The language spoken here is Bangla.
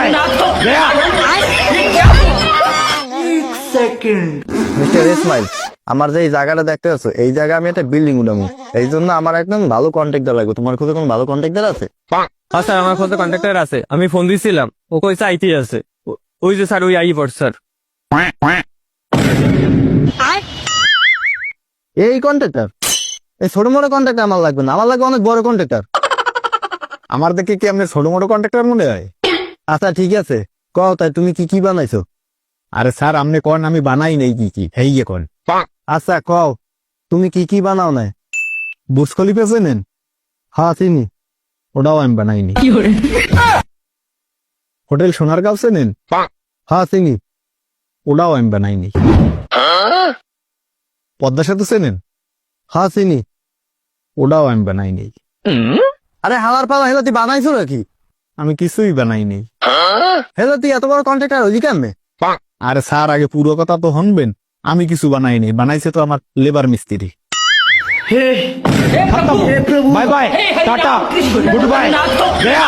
बाय गया। মিস্টার ইসমাইল, আমার যে এই জায়গাটা দেখতে আছো, এই জায়গায় আমি একটা বিল্ডিং উঠাবো। এই জন্য আমার একদম ভালো কন্ট্রাক্টর লাগবে। তোমার খুঁজে কোনো ভালো কন্ট্রাক্টর আছে? হ্যাঁ স্যার, আমার কাছে কন্ট্রাক্টর আছে। আমি ফোন দিছিলাম, ও কইছে আইটি আছে। ওই যে স্যার, ওই আই পড় স্যার। এই কন্ট্রাক্টর? এই ছোট মোটো কন্ট্রাক্টর আমার লাগবে না, আমার লাগবে অনেক বড় কন্ট্রাক্টর। আমার দেখে কি আপনি ছোট মোটো কন্ট্রাক্টর মনে হয়? আচ্ছা ঠিক আছে, কও তাই তুমি কি কি বানাইছো? আরে স্যার, আপনি কোন আমি বানাই নেই কি হেই কোন। আচ্ছা কও তুমি কি কি বানাও না? বুর্জ খলিফা চেনেন? হ্যাঁ চিনি। ওটাও আমি বানাইনি। হোটেল সোনারগাঁও চেনেন? হ্যাঁ চিনি। ওটাও আমি বানাইনি। পদ্মা সেতু চেনেন? হ্যাঁ চিনি। ওটাও আমি বানাইনি। আরে হালার পালা, হেলা তুই বানাইছো নাকি? আমি কিছুই বানাইনি। হেলা তুই এত বড় কন্ট্রাক্টর হইলি কেমনে? আরে স্যার, আগে পুরো কথা তো শুনবেন। আমি কিছু বানাইনি, বানাইছে তো আমার লেবার মিস্ত্রি। Bye bye, tata, good bye, Gaya.